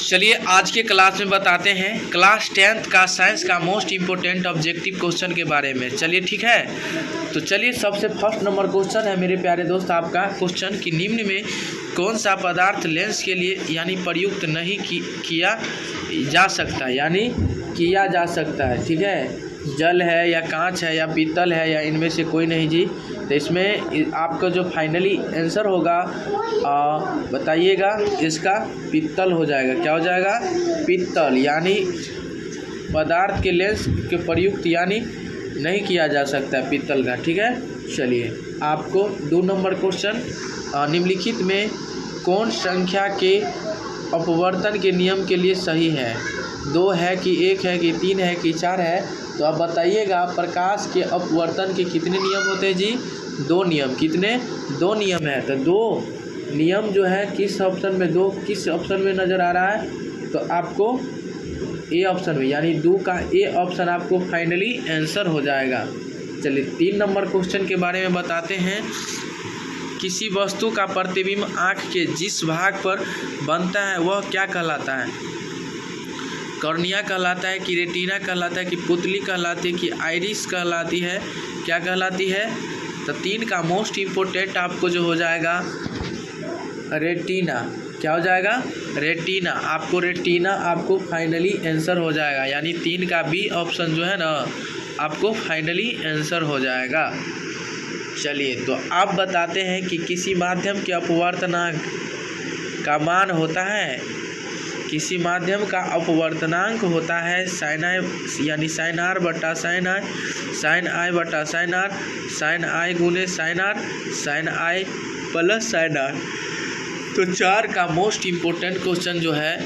चलिए आज के क्लास में बताते हैं क्लास 10th का साइंस का मोस्ट इम्पोर्टेंट ऑब्जेक्टिव क्वेश्चन के बारे में। चलिए ठीक है, तो चलिए सबसे फर्स्ट नंबर क्वेश्चन है मेरे प्यारे दोस्त आपका क्वेश्चन कि निम्न में कौन सा पदार्थ लेंस के लिए यानी प्रयुक्त नहीं किया जा सकता, यानी किया जा सकता है। ठीक है, जल है या कांच है या पीतल है या इनमें से कोई नहीं जी। तो इसमें आपका जो फाइनली आंसर होगा बताइएगा, इसका पीतल हो जाएगा। क्या हो जाएगा? पीतल, यानी पदार्थ के लेंस के प्रयुक्त यानी नहीं किया जा सकता है पीतल का। ठीक है, चलिए आपको 2 नंबर क्वेश्चन, निम्नलिखित में कौन संख्या के अपवर्तन के नियम के लिए सही है? 2 है कि 1 है कि 3 है कि 4 है? तो आप बताइएगा प्रकाश के अपवर्तन के कितने नियम होते हैं जी? 2 नियम। कितने? 2 नियम है। तो 2 नियम जो है किस ऑप्शन में, 2 किस ऑप्शन में नज़र आ रहा है? तो आपको ए ऑप्शन में, यानी 2 का ए ऑप्शन आपको फाइनली आंसर हो जाएगा। चलिए 3 नंबर क्वेश्चन के बारे में बताते हैं। किसी वस्तु का प्रतिबिंब आँख के जिस भाग पर बनता है वह क्या कहलाता है? कॉर्निया कहलाता है कि रेटिना कहलाता है कि पुतली कहलाती है कि आइरिस कहलाती है? क्या कहलाती है? तो 3 का मोस्ट इम्पोर्टेंट आपको जो हो जाएगा रेटिना। क्या हो जाएगा? रेटिना। आपको रेटिना आपको फाइनली आंसर हो जाएगा, यानी 3 का बी ऑप्शन जो है ना आपको फाइनली आंसर हो जाएगा। चलिए तो आप बताते हैं कि किसी माध्यम के अपवर्तनांक का मान होता है, किसी माध्यम का अपवर्तनांक होता है साइन आई, यानी साइन आर बटा साइन आई, साइन आई बटा साइन आर, साइन आई गुने sine R, sine I plus sine R. तो 4 का मोस्ट इम्पोर्टेंट क्वेश्चन जो है,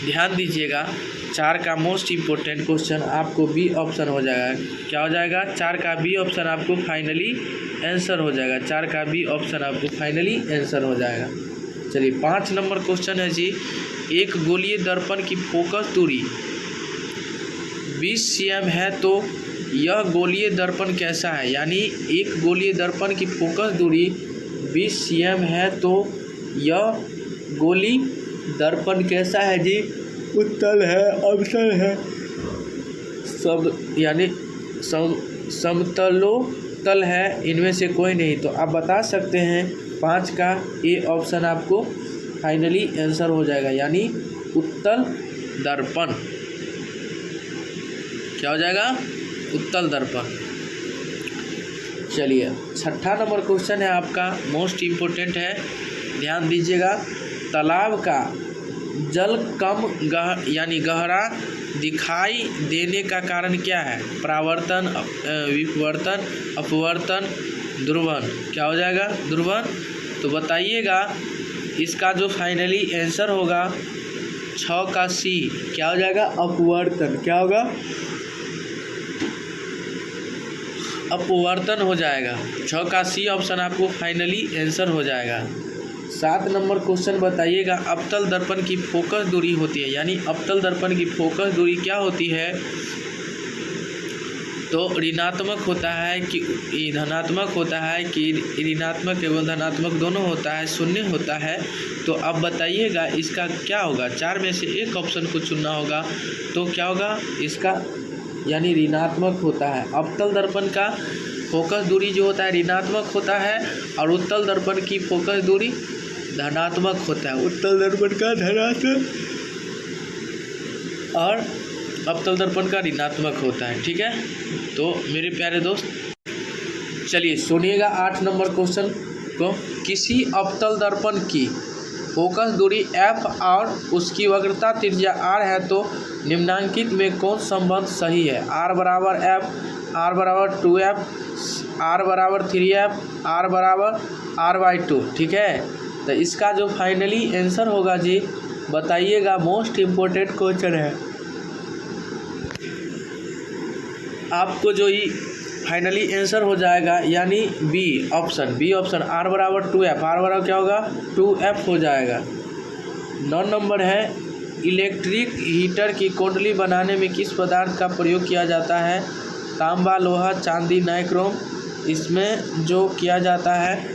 ध्यान दीजिएगा, 4 का मोस्ट इम्पोर्टेंट क्वेश्चन आपको बी ऑप्शन हो जाएगा। क्या हो जाएगा? 4 का बी ऑप्शन आपको फाइनली आंसर हो जाएगा। 4 का बी ऑप्शन आपको फाइनली आंसर हो जाएगा। चलिए 5 नंबर क्वेश्चन है जी, एक गोलीय दर्पण की फोकस दूरी 20 cm है तो यह गोलीय दर्पण कैसा है? यानी एक गोलीय दर्पण की फोकस दूरी 20 cm है तो यह गोली दर्पण कैसा है जी? उत्तल है, अवतल है, सब यानी समतलोत्तल है, इनमें से कोई नहीं। तो आप बता सकते हैं 5 का ए ऑप्शन आपको फाइनली आंसर हो जाएगा, यानी उत्तल दर्पण। क्या हो जाएगा? उत्तल दर्पण। चलिए 6ठा नंबर क्वेश्चन है आपका, मोस्ट इम्पोर्टेंट है, ध्यान दीजिएगा। तालाब का जल कम यानी गहरा दिखाई देने का कारण क्या है? परावर्तन, विपवर्तन, अपवर्तन, ध्रुवन। क्या हो जाएगा? ध्रुवन। तो बताइएगा इसका जो फाइनली आंसर होगा 6 का सी। क्या हो जाएगा? अपवर्तन। क्या होगा? अपवर्तन हो जाएगा। 6 का सी ऑप्शन आपको फाइनली आंसर हो जाएगा। 7 नंबर क्वेश्चन बताइएगा, अवतल दर्पण की फोकस दूरी होती है, यानी अवतल दर्पण की फोकस दूरी क्या होती है? तो ऋणात्मक होता है कि धनात्मक होता है कि ऋणात्मक एवं धनात्मक दोनों होता है, शून्य होता है? तो अब बताइएगा इसका क्या होगा? 4 में से एक ऑप्शन को चुनना होगा। तो क्या होगा इसका? यानी ऋणात्मक होता है। अवतल दर्पण का फोकस दूरी जो होता है ऋणात्मक होता है और उत्तल दर्पण की फोकस दूरी धनात्मक होता है। उत्तल दर्पण का धनात्मक और अवतल दर्पण का ऋणात्मक होता है। ठीक है, तो मेरे प्यारे दोस्त चलिए सुनिएगा 8 नंबर क्वेश्चन को। किसी अवतल दर्पण की फोकस दूरी f और उसकी वक्रता त्रिज्या r है तो निम्नांकित में कौन संबंध सही है? r बराबर f, r बराबर 2f, r बराबर 3f, r बराबर r/2। ठीक है, तो इसका जो फाइनली आंसर होगा जी बताइएगा, मोस्ट इम्पोर्टेंट क्वेश्चन है आपको जो ही फाइनली आंसर हो जाएगा, यानी B option. B option r बराबर 2f, r बराबर क्या होगा? 2f हो जाएगा। 9 नंबर है, इलेक्ट्रिक हीटर की कुंडली बनाने में किस पदार्थ का प्रयोग किया जाता है? तांबा, लोहा, चांदी, नाइक्रोम। इसमें जो किया जाता है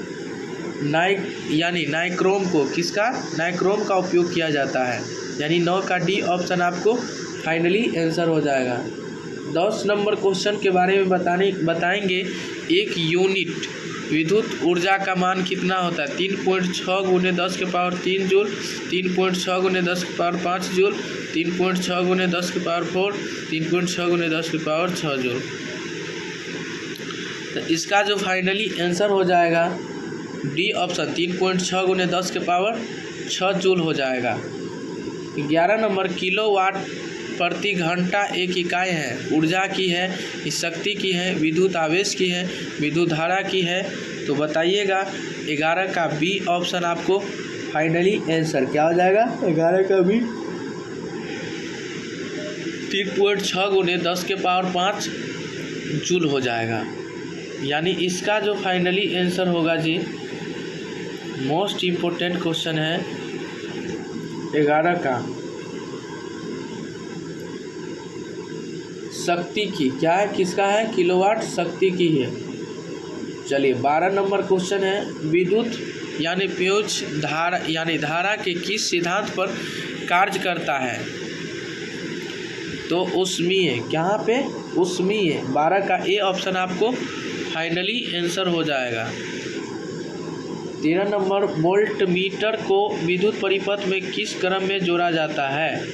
यानी नाइक्रोम को, किसका? नाइक्रोम का उपयोग किया जाता है। यानी 9 का डी ऑप्शन आपको फाइनली आंसर हो जाएगा। 10 नंबर क्वेश्चन के बारे में बताएंगे। एक यूनिट विद्युत ऊर्जा का मान कितना होता है? 3.6 गुने 10 के पावर 3 जूल, 3.6 गुने 10 के पावर 5 जूल, 3.6 गुने 10 के पावर 4, 3.6 गुने 10 के पावर 6 जूल। तो इसका जो फाइनली आंसर हो जाएगा डी ऑप्शन 3.6 गुने 10 के पावर 6 जूल हो जाएगा। 11 नंबर किलोवाट प्रति घंटा एक इकाई है, ऊर्जा की है, इस शक्ति की है, विद्युत आवेश की है, विद्युत धारा की है। तो बताइएगा 11 का बी ऑप्शन आपको फाइनली आंसर क्या हो जाएगा? 11 का बी 3.6 गुने 10 के पावर 5 जूल हो जाएगा। यानी इसका जो फाइनली आंसर होगा जी, मोस्ट इम्पोर्टेंट क्वेश्चन है 11 का शक्ति की क्या है, किसका है? किलोवाट शक्ति की है। चलिए 12 नंबर क्वेश्चन है विद्युत यानी फ्यूज धारा यानी धारा के किस सिद्धांत पर कार्य करता है? तो ऊष्मीय, कहाँ पे? ऊष्मीय। 12 का ए ऑप्शन आपको फाइनली आंसर हो जाएगा। 13 नंबर वोल्ट मीटर को विद्युत परिपथ में किस क्रम में जोड़ा जाता है?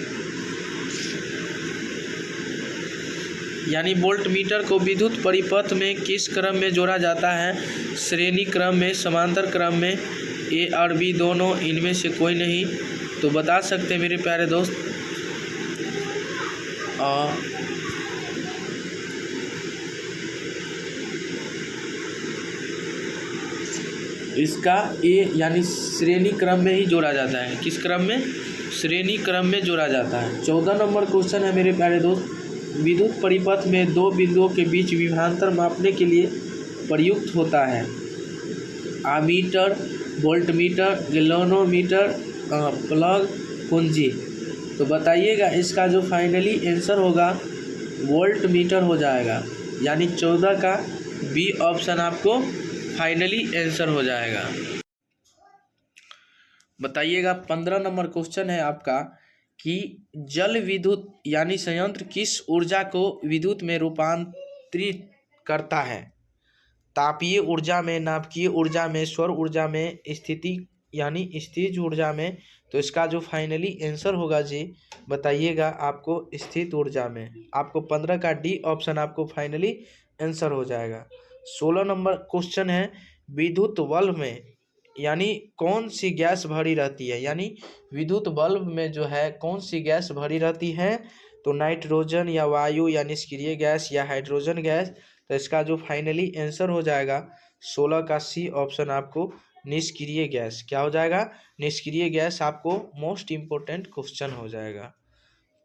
यानी वोल्ट मीटर को विद्युत परिपथ में किस क्रम में जोड़ा जाता है? श्रेणी क्रम में, समांतर क्रम में, ए और बी दोनों, इनमें से कोई नहीं। तो बता सकते हैं मेरे प्यारे दोस्त। इसका ए यानी श्रेणी क्रम में ही जोड़ा जाता है। किस क्रम में? श्रेणी क्रम में जोड़ा जाता है। 14 नंबर क्वेश्चन है मेरे प्यारे दोस्त, विद्युत परिपथ में दो बिंदुओं के बीच विभवांतर मापने के लिए प्रयुक्त होता है। आमीटर, वोल्टमीटर, गैल्वेनोमीटर, प्लग, कुंजी। तो बताइएगा इसका जो फाइनली आंसर होगा वोल्टमीटर हो जाएगा। यानी 14 का बी ऑप्शन आपको फाइनली आंसर हो जाएगा। बताइएगा 15 नंबर क्वेश्चन है आपका कि जल विद्युत यानी संयंत्र किस ऊर्जा को विद्युत में रूपांतरित करता है? तापीय ऊर्जा में, नाभिकीय ऊर्जा में, सौर ऊर्जा में, स्थिति यानी स्थिर ऊर्जा में। तो इसका जो फाइनली आंसर होगा जी, बताइएगा आपको स्थित ऊर्जा में। आपको 15 का डी ऑप्शन आपको फाइनली आंसर हो जाएगा। 16 नंबर क्वेश्चन है विद्युत बल्ब में यानी कौन सी गैस भरी रहती है? यानी विद्युत बल्ब में जो है कौन सी गैस भरी रहती है? तो नाइट्रोजन या वायु या निष्क्रिय गैस या हाइड्रोजन गैस। तो इसका जो फाइनली आंसर हो जाएगा 16 का सी ऑप्शन आपको निष्क्रिय गैस। क्या हो जाएगा? निष्क्रिय गैस आपको मोस्ट इम्पोर्टेंट क्वेश्चन हो जाएगा।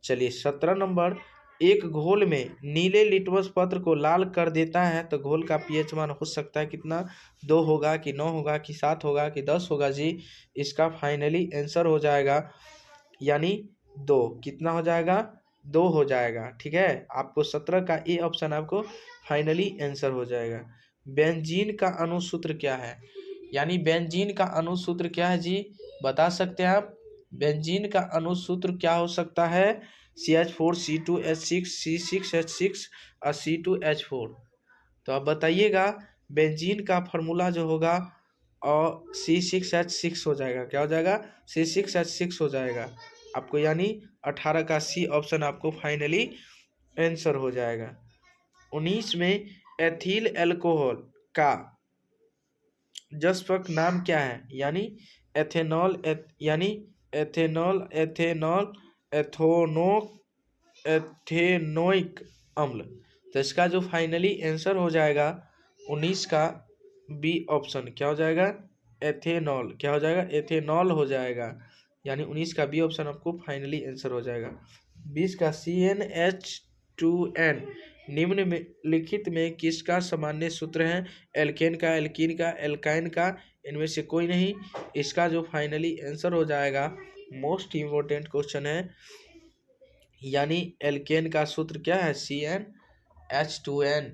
चलिए 17 नंबर, एक घोल में नीले लिटमस पत्र को लाल कर देता है तो घोल का पीएच मान हो सकता है कितना? 2 होगा कि 9 होगा कि 7 होगा कि 10 होगा जी? इसका फाइनली आंसर हो जाएगा यानी 2। कितना हो जाएगा? 2 हो जाएगा। ठीक है, आपको 17 का ए ऑप्शन आपको फाइनली आंसर हो जाएगा। बेंजीन का अणुसूत्र क्या है? यानी बेंजीन का अणुसूत्र क्या है जी? बता सकते हैं आप? बेंजीन का अणुसूत्र क्या हो सकता है? CH4 C2H6 C6H6 और C2H4। तो आप बताइएगा बेंजीन का फार्मूला जो होगा और C6H6 हो जाएगा। क्या हो जाएगा? C6H6 हो जाएगा आपको। यानी 18 का सी ऑप्शन आपको फाइनली आंसर हो जाएगा। 19 में एथिल अल्कोहल का जस्पक नाम क्या है? यानी एथेनॉल यानी एथेनॉल, एथेनोइक अम्ल। तो इसका जो फाइनली आंसर हो जाएगा 19 का बी ऑप्शन। क्या हो जाएगा? एथेनॉल। क्या हो जाएगा? एथेनॉल हो जाएगा। यानी 19 का बी ऑप्शन आपको फाइनली आंसर हो जाएगा। 20 का CnH2n निम्न में लिखित में किसका सामान्य सूत्र है? एल्केन का, एल्कीन का, एल्काइन का, इनमें से कोई नहीं। इसका जो फाइनली आंसर हो जाएगा मोस्ट इम्पोर्टेंट क्वेश्चन है, यानी एल्केन का सूत्र क्या है? CnH2n।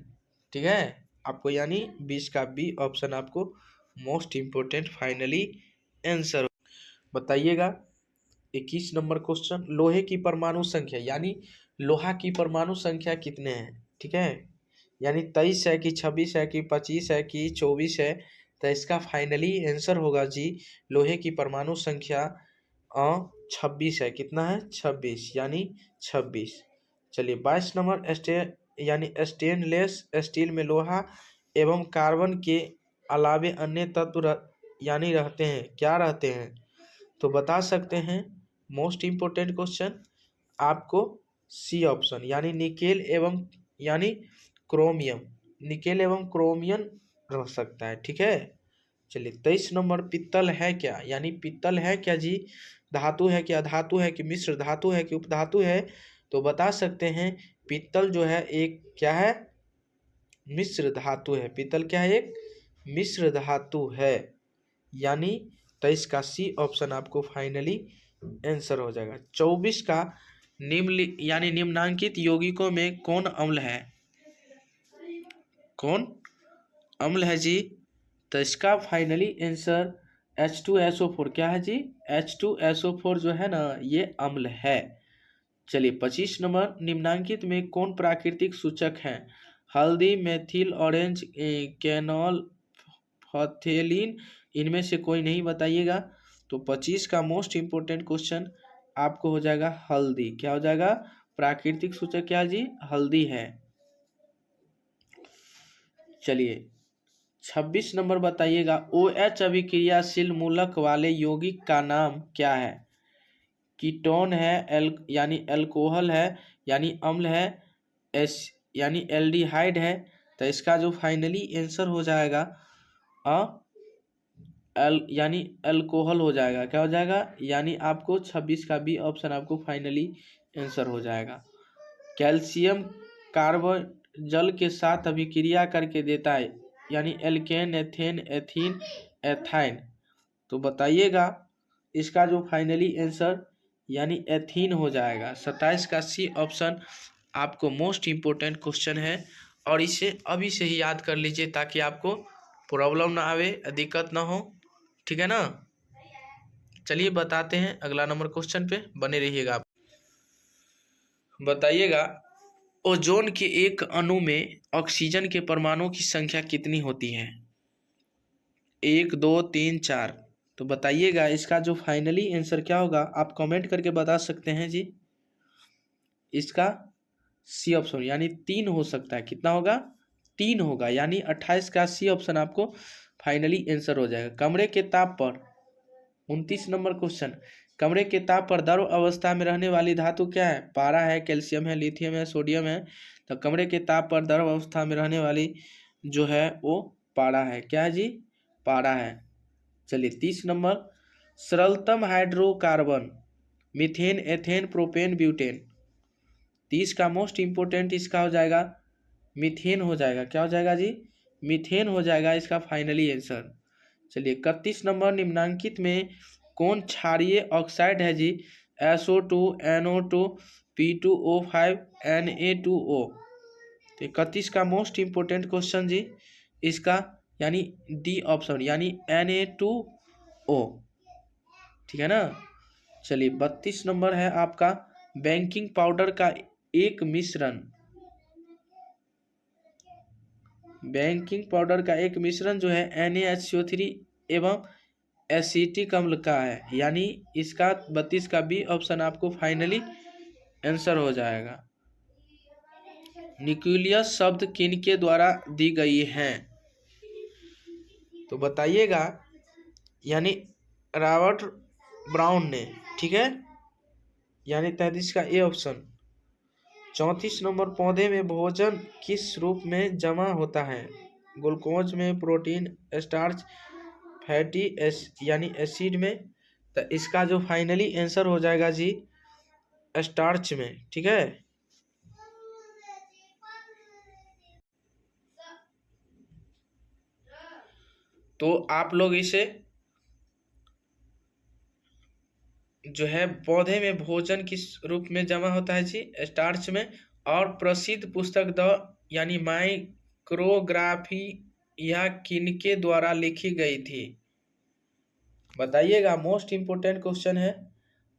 ठीक है आपको, यानी 20 का बी ऑप्शन आपको मोस्ट इम्पोर्टेंट फाइनली आंसर। बताइएगा 21 नंबर क्वेश्चन, लोहे की परमाणु संख्या यानी लोहा की परमाणु संख्या कितने हैं, ठीक है, यानी 23 है कि 26 है कि 25 है कि 24 है। तो इसका फाइनली आंसर होगा जी लोहे की परमाणु संख्या 26 है। कितना है? 26 यानी 26। चलिए 22 नंबर, यानी स्टेनलेस स्टील में लोहा एवं कार्बन के अलावे अन्य तत्व यानी रहते हैं, क्या रहते हैं? तो बता सकते हैं। मोस्ट इम्पोर्टेंट क्वेश्चन आपको सी ऑप्शन यानी निकेल एवं यानी क्रोमियम, निकेल एवं क्रोमियम रह सकता है, ठीक है। चलिए 23 नंबर, पित्तल है क्या, यानी पित्तल है क्या जी, धातु है कि अधातु है कि मिश्र धातु है कि उपधातु है? तो बता सकते हैं पित्तल जो है एक क्या है, मिश्र धातु है। पित्तल क्या है? एक मिश्र धातु है, यानी 23 का सी ऑप्शन आपको फाइनली आंसर हो जाएगा। 24 का यानी निम्नांकित यौगिकों में कौन अम्ल है, कौन अम्ल है जी? तो इसका फाइनली आंसर H2SO4 क्या है जी? H2SO4 जो है ना ये अम्ल है। चलिए 25 नंबर, निम्नांकित में कौन प्राकृतिक सूचक है? हल्दी, मेथिल, ऑरेंज, कैनॉल, फथेलिन, इनमें से कोई नहीं, बताइएगा। तो 25 का मोस्ट इम्पोर्टेंट क्वेश्चन आपको हो जाएगा हल्दी। क्या हो जाएगा? प्राकृतिक सूचक क्या जी? हल्दी है। चलिए 26 नंबर बताइएगा, OH अभिक्रियाशील मूलक वाले यौगिक का नाम क्या है? कीटोन है, यानी अल्कोहल है, यानी अम्ल है, यानी एल्डिहाइड है। तो इसका जो फाइनली आंसर हो जाएगा यानी अल्कोहल हो जाएगा। क्या हो जाएगा? यानी आपको 26 का बी ऑप्शन आपको फाइनली आंसर हो जाएगा। कैल्शियम कार्बन जल के साथ अभिक्रिया करके देता है, यानी एल्केन, एथेन, एथीन, एथाइन। तो बताइएगा इसका जो फाइनली आंसर यानी एथीन हो जाएगा। 27 का सी ऑप्शन आपको मोस्ट इम्पोर्टेंट क्वेश्चन है, और इसे अभी से ही याद कर लीजिए ताकि आपको प्रॉब्लम ना आवे, दिक्कत ना हो, ठीक है ना। चलिए बताते हैं अगला नंबर क्वेश्चन पे, बने रहिएगा आप। बताइएगा ओजोन के एक अणु में ऑक्सीजन के परमाणुओं की संख्या कितनी होती है? 1, 2, 3, 4। तो बताइएगा इसका जो फाइनली आंसर क्या होगा, आप कमेंट करके बता सकते हैं जी। इसका सी ऑप्शन यानी 3 हो सकता है। कितना होगा? 3 होगा, यानी 28 का सी ऑप्शन आपको फाइनली आंसर हो जाएगा। कमरे के ताप पर 29 नंबर क्वेश्चन, कमरे के ताप पर द्रव अवस्था में रहने वाली धातु क्या है? पारा है, कैल्शियम है, लिथियम है, सोडियम है। तो कमरे के ताप पर द्रव अवस्था में रहने वाली जो है वो पारा है। क्या है जी? पारा है। चलिए 30 नंबर, सरलतम hydrocarbon methane, ethane, propane, butane. 30 का मोस्ट इम्पोर्टेंट इसका हो जाएगा मीथेन हो जाएगा। क्या हो जाएगा जी? मीथेन हो जाएगा इसका फाइनली आंसर। चलिए 31 नंबर, निम्नांकित में कौन क्षारीय ऑक्साइड है जी? SO2, NO2, P2O5, Na2O। तो 31 का मोस्ट इम्पोर्टेंट क्वेश्चन जी इसका यानी डी ऑप्शन यानी Na2O, ठीक है ना। चलिए 32 नंबर है आपका, बेकिंग पाउडर का एक मिश्रण, बेकिंग पाउडर का एक मिश्रण जो है NaHCO3 एवं एसिटिक अम्ल का है, यानी इसका 32 का बी ऑप्शन आपको फाइनली आंसर हो जाएगा। न्यूक्लियस शब्द किनके द्वारा दी गई है? तो बताइएगा, यानी रॉबर्ट ब्राउन ने, ठीक है, यानी 33 का ए ऑप्शन। 34 नंबर, पौधे में भोजन किस रूप में जमा होता है? ग्लूकोज में, प्रोटीन, स्टार्च, फैटी यानी एसिड में। तो इसका जो फाइनली आंसर हो जाएगा जी स्टार्च में, ठीक है। तो आप लोग इसे जो है पौधे में भोजन किस रूप में जमा होता है जी? स्टार्च में। और प्रसिद्ध पुस्तक द यानी माइक्रोग्राफी यह किनके द्वारा लिखी गई थी? बताइएगा, मोस्ट इम्पोर्टेंट क्वेश्चन है।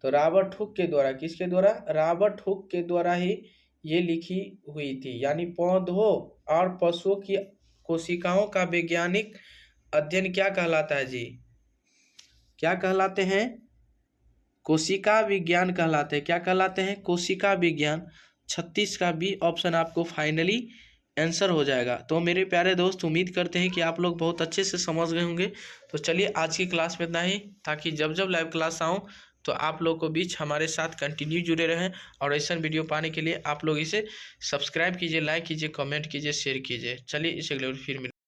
तो रॉबर्ट हुक के द्वारा, किसके द्वारा? रॉबर्ट हुक के द्वारा ही ये लिखी हुई थी। यानी पौधों और पशुओं की कोशिकाओं का वैज्ञानिक अध्ययन क्या कहलाता है जी? क्या कहलाते हैं? कोशिका विज्ञान कहलाते हैं। क्या कहलाते हैं? कोशिका विज्ञान। 36 का बी ऑप्शन आपको फाइनली आंसर हो जाएगा। तो मेरे प्यारे दोस्त, उम्मीद करते हैं कि आप लोग बहुत अच्छे से समझ गए होंगे। तो चलिए आज की क्लास में इतना ही, ताकि जब जब लाइव क्लास आऊँ तो आप लोग को बीच हमारे साथ कंटिन्यू जुड़े रहें। और ऐसा वीडियो पाने के लिए आप लोग इसे सब्सक्राइब कीजिए, लाइक कीजिए, कमेंट कीजिए, शेयर कीजिए। चलिए इसे फिर मिलते हैं।